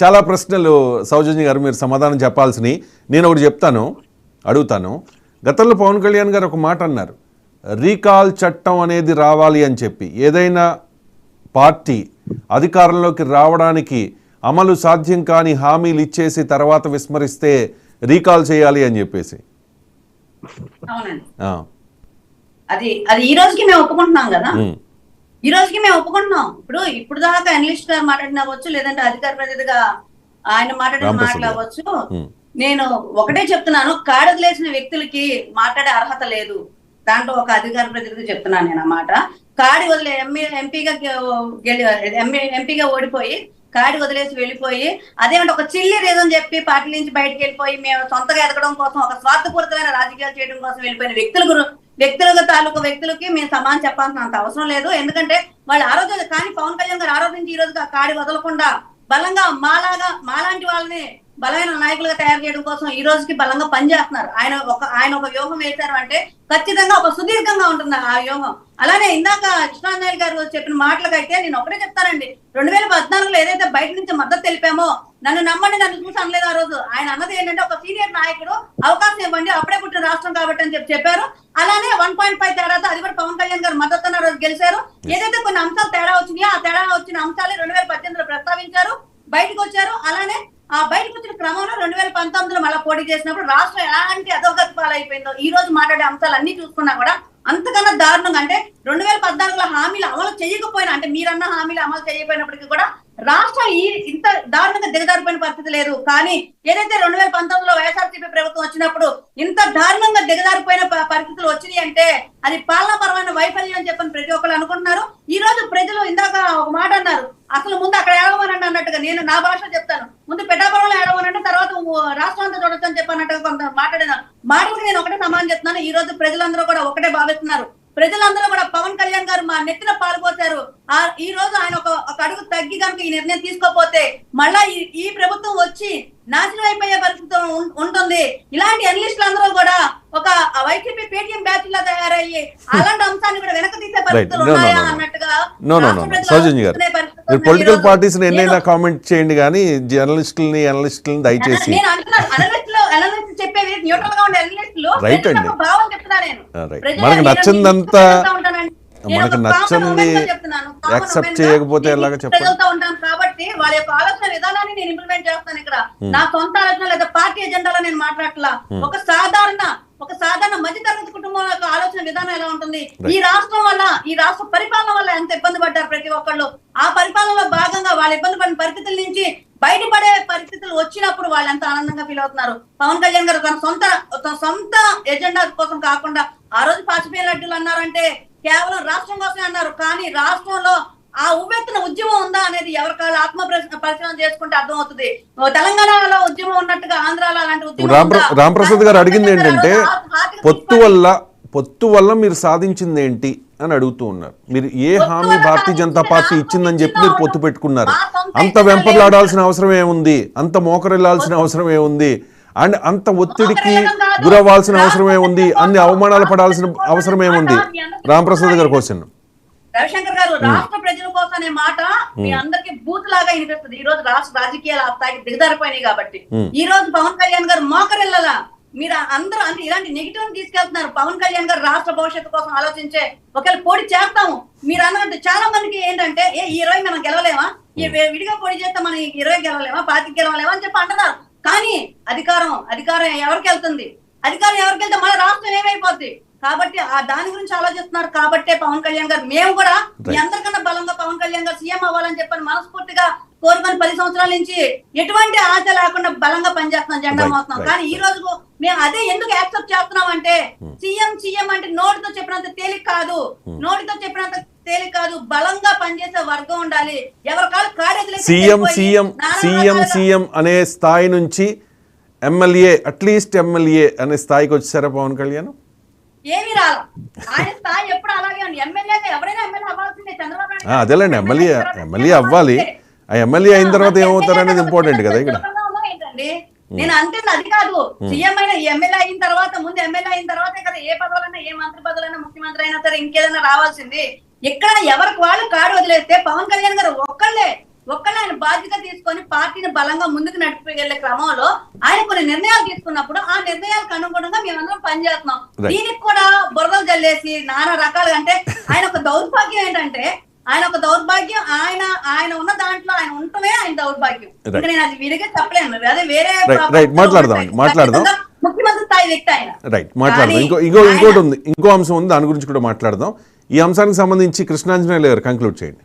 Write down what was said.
చాలా ప్రశ్నలు సౌజన్య గారు మీరు సమాధానం చెప్పాల్సినవి. నేను ఒకటి అడుగుతాను. గతంలో పవన్ కళ్యాణ్ గారు ఒక మాట అన్నారు, రీకాల్ చట్టం అనేది రావాలి అని చెప్పి. ఏదైనా పార్టీ అధికారంలోకి రావడానికి అమలు సాధ్యం కాని హామీలు ఇచ్చేసి తర్వాత విస్మరిస్తే రీకాల్ చేయాలి అని చెప్పేసి. అది ఈ రోజుకి మేము ఒప్పుకుంటున్నాం కదా, ఈ రోజుకి మేము ఒప్పుకుంటున్నాం. ఇప్పుడు దాకా అనలిస్ట్ గారు మాట్లాడినవచ్చు, లేదంటే అధికార ప్రతినిధిగా ఆయన మాట్లాడవచ్చు. నేను ఒకటే చెప్తున్నాను, కాడదిలేసిన వ్యక్తులకి మాట్లాడే అర్హత లేదు. దాంట్లో ఒక అధికార ప్రతినిధి చెప్తున్నాను నేను ఆ మాట. కాడి వదిలే ఎంపీగా ఓడిపోయి కాడి వదిలేసి వెళ్ళిపోయి అదేమంటే ఒక చిల్లి రీజన్ చెప్పి పార్టీ నుంచి బయటకు వెళ్ళిపోయి మేము సొంతగా ఎదగడం కోసం ఒక స్వార్థపూరితమైన రాజకీయాలు చేయడం కోసం వెళ్ళిపోయిన వ్యక్తుల తాలూకు వ్యక్తులకి మేము సమానం చెప్పాల్సిన అంత అవసరం లేదు. ఎందుకంటే వాళ్ళు ఆరోగ్యం కానీ పవన్ కళ్యాణ్ గారు ఆరోపించి ఈ రోజు కాడి వదలకుండా బలంగా మాలాంటి వాళ్ళని బలమైన నాయకులుగా తయారు చేయడం కోసం ఈ రోజుకి బలంగా పనిచేస్తున్నారు. ఆయన ఒక వ్యూహం వేశారు అంటే ఖచ్చితంగా ఒక సుదీర్ఘంగా ఉంటుంది ఆ వ్యూహం. అలానే ఇందాక కృష్ణాంజలి గారు చెప్పిన మాటలకైతే నేను ఒకటే చెప్తానండి, 2014లో ఏదైతే బయట నుంచి మద్దతు తెలిపామో, నన్ను నమ్మండి, నన్ను చూసి అనలేదు ఆ రోజు. ఆయన అన్నది ఏంటంటే ఒక సీనియర్ నాయకుడు అవకాశం ఇవ్వండి, అప్పుడే పుట్టిన రాష్ట్రం కాబట్టి అని చెప్పారు. అలానే 1.5 తేడాతో అది కూడా పవన్ కళ్యాణ్ గారు మద్దతు రోజు గెలిచారు. ఏదైతే కొన్ని అంశాలు తేడా వచ్చినాయో ఆ తేడా వచ్చిన అంశాలే 2018లో ప్రస్తావించారు, బయటకు వచ్చారు. అలానే ఆ బయటకు వచ్చిన క్రమంలో 2019లో మళ్ళీ పోటీ చేసినప్పుడు రాష్ట్రం ఎలాంటి అధోగతి పాలైపోయిందో ఈ రోజు మాట్లాడే అంశాలు అన్ని చూసుకున్నా కూడా అంతకన్నా దారుణంగా, అంటే 2014లో హామీలు అమలు చేయకపోయినా, అంటే మీరన్న హామీలు అమలు చేయకపోయినప్పటికీ కూడా రాష్ట్రం ఇంత దారుణంగా దిగజారిపోయిన పరిస్థితి లేదు. కానీ ఏదైతే 2019లో వైఎస్ఆర్సీపీ ప్రభుత్వం వచ్చినప్పుడు ఇంత దారుణంగా దిగజారిపోయిన పరిస్థితులు వచ్చినాయి అంటే అది పాలనాపరమైన వైఫల్యం అని చెప్పని ప్రతి ఒక్కరు అనుకుంటున్నారు. ఈ రోజు ప్రజలు ఇందాక ఒక మాట అన్నారు, అసలు ముందు అక్కడ ఏడవమనండి అన్నట్టుగా. నేను నా భాషలో చెప్తాను, ముందు పిఠాపురంలో ఏడవమనంటే తర్వాత రాష్ట్రం అంతా చూడొచ్చు అని చెప్పన్నట్టుగా కొంత మాట్లాడిన మాటలకు నేను ఒకటే సమానం చెప్తున్నాను. ఈ రోజు ప్రజలందరూ కూడా ఒకటే భావిస్తున్నారు. ప్రజలందరూ కూడా పవన్ కళ్యాణ్ గారు మా నెత్తిన పాల్పోసారు. ఈ రోజు ఆయన ఒక అడుగు తగ్గి కనుక ఈ నిర్ణయం తీసుకోపోతే మళ్ళా ఈ ప్రభుత్వం వచ్చి నాశనం అయిపోయే పరిస్థితి ఉంటుంది. ఇలాంటి అనలిస్టులు అందరూ కూడా ఒక వైసీపీ పేటీఎం బ్యాచ్ లా తయారయ్యి అలాంటి అంశాన్ని కూడా వెనక తీసే పరిస్థితులు ఉన్నాయా అన్నట్టుగా పొలిటికల్ పార్టీస్ ఎన్నైనా కామెంట్ చేయండి కానీ జర్నలిస్టులని దయచేసి నేను అంటున్నాను, అనలిస్ట్ చెప్పేది న్యూట్రల్ గా ఉండే అనలిస్టులు భావం చెప్తున్నా. నేను మనకు నచ్చిందంతా మనకు నచ్చింది యాక్సెప్ట్ చేయకపోతే ఎలాగ చెప్పాలి ఉంటాను. కాబట్టి వాళ్ళ యొక్క ఆలోచన విధానాన్ని నేను ఇంప్లిమెంట్ చేస్తాను. ఇక్కడ నా సొంత ఆలోచన లేదా పార్టీ ఎజెండాలో నేను మాట్లాడట్లా. ఒక సాధారణ మధ్యతరగతి కుటుంబం యొక్క ఆలోచన విధానం ఎలా ఉంటుంది, ఈ రాష్ట్ర పరిపాలన వల్ల ఎంత ఇబ్బంది పడ్డారు ప్రతి ఒక్కళ్ళు. ఆ పరిపాలనలో భాగంగా వాళ్ళు ఇబ్బంది పడిన పరిస్థితుల నుంచి బయటపడే పరిస్థితులు వచ్చినప్పుడు వాళ్ళు ఎంత ఆనందంగా ఫీల్ అవుతున్నారు. పవన్ కళ్యాణ్ గారు తన సొంత ఎజెండా కోసం కాకుండా ఆ రోజు పాచిపోయిన లడ్డూలు అన్నారంటే కేవలం రాష్ట్రం కోసమే అన్నారు. కానీ రాష్ట్రంలో ఆ ఉవ్వెత్తున ఉద్యమం ఉందా అనేది ఎవరికాళ్ళు ఆత్మ పరిశీలన చేసుకుంటే అర్థమవుతుంది. తెలంగాణలో ఉద్యమం ఉన్నట్టుగా ఆంధ్రాలో అలాంటి ఉద్యమం. రాంప్రసాద్ గారు అడిగింది ఏంటంటే పొత్తు వల్ల మీరు సాధించింది ఏంటి అని అడుగుతూ ఉన్నారు. మీరు ఏ హామీ భారతీయ జనతా పార్టీ ఇచ్చిందని చెప్పి మీరు పొత్తు పెట్టుకున్నారు? అంత వెంపర్లాడాల్సిన అవసరం ఏముంది, అంత మోకరిల్లాల్సిన అవసరం ఏముంది, అండ్ అంత ఒత్తిడికి గురవ్వాల్సిన అవసరం ఏముంది, అన్ని అవమానాలు పడాల్సిన అవసరం ఏముంది? రాంప్రసాద్ గారి క్వశ్చన్. రవిశంకర్ గారు, రాష్ట్ర ప్రజల కోసం అనే మాట మీ అందరికి బూత్ లాగా వినిపిస్తుంది. ఈ రోజు రాష్ట్ర రాజకీయాలు ఆ స్థాయికి దిగజారిపోయినాయి కాబట్టి ఈ రోజు పవన్ కళ్యాణ్ గారు మోకరిల్లలా మీరు అందరూ అంటే ఇలాంటి నెగిటివ్ తీసుకెళ్తున్నారు. పవన్ కళ్యాణ్ గారు రాష్ట్ర భవిష్యత్తు కోసం ఆలోచించే ఒకవేళ పోటీ చేస్తాము మీరు అన్నట్టు చాలా మందికి ఏంటంటే ఈ 20 మనం గెలవలేమా, ఈ విడిగా పోటీ చేస్తే మనం 20 గెలవలేమా, 25 గెలవలేమా అని చెప్పి అంటున్నారు. కానీ అధికారం ఎవరికి వెళ్తుంది? అధికారం ఎవరికి వెళ్తే మన రాష్ట్రం ఏమైపోద్ది? కాబట్టి దాని గురించి ఆలోచిస్తున్నారు. కాబట్టే పవన్ కళ్యాణ్ గారు మేము కూడా మీ అందరికన్నా బలంగా పవన్ కళ్యాణ్ గారు సీఎం అవ్వాలని చెప్పని మనస్ఫూర్తిగా కోరుకొని 10 సంవత్సరాల నుంచి ఎటువంటి ఆశ లేకుండా బలంగా పనిచేస్తున్నాం, జెండా మోస్తున్నాం. కానీ ఈ రోజు మేము అదే ఎందుకు యాక్సెప్ట్ చేస్తున్నాం అంటే సీఎం అంటే నోటితో చెప్పినంత తేలిక కాదు, బలంగా పనిచేసే వర్గం ఉండాలి. ఎవరి కాదు కాడేది సీఎం అనే స్థాయి నుంచి ఎమ్మెల్యే అట్లీస్ట్ ఎమ్మెల్యే అనే స్థాయికి వచ్చారా పవన్ కళ్యాణ్? ఏమి రాలా, ఆయన స్థాయి ఎప్పుడు అలాగే ఉంది. ఎమ్మెల్యేగా ఎవరైనా ఎమ్మెల్యే అవ్వాల్సిందే. చంద్రబాబు నాయుడు అదేలేండి, ఎమ్మెల్యే అవ్వాలి. ఆ ఎమ్మెల్యే అయిన తర్వాత ఏమవుతారు అనేది ఇంపార్టెంట్ కదా ఇక్కడ. నేను అంటుంది అది కాదు, సీఎం అయినా ఎమ్మెల్యే అయిన తర్వాత ముందు ఎమ్మెల్యే అయిన తర్వాత కదా ఏ పదవులైనా, ఏ మంత్రి పదవులైనా, ముఖ్యమంత్రి అయినా సరే ఇంకేదైనా రావాల్సింది. ఇక్కడ ఎవరికి వాళ్ళు కాడు వదిలేస్తే పవన్ కళ్యాణ్ గారు ఒక్కళ్ళే ఆయన బాధ్యత తీసుకొని పార్టీని బలంగా ముందుకు నడిపికెళ్లే క్రమంలో ఆయన కొన్ని నిర్ణయాలు తీసుకున్నప్పుడు ఆ నిర్ణయాలకు అనుగుణంగా మేమందరం పనిచేస్తున్నాం. దీనికి కూడా బురదలు జల్లేసి నానా రకాలుగా, అంటే ఆయన ఒక దౌర్భాగ్యం ఏంటంటే ఆయన ఉన్న దాంట్లో ఆయన ఉండటమే ఆయన దౌర్భాగ్యం. ఇంకా నేను అది విడిగా చెప్పలేను. అదే వేరే మాట్లాడదాం ముఖ్యమంత్రి స్థాయి వ్యక్తి ఆయన. రైట్, మాట్లాడదాం. ఇంకోటి ఉంది, ఇంకో అంశం ఉంది, దాని గురించి కూడా మాట్లాడదాం. ఈ అంశానికి సంబంధించి కృష్ణాంజనేయులు గారు కంక్లూడ్ చేయండి.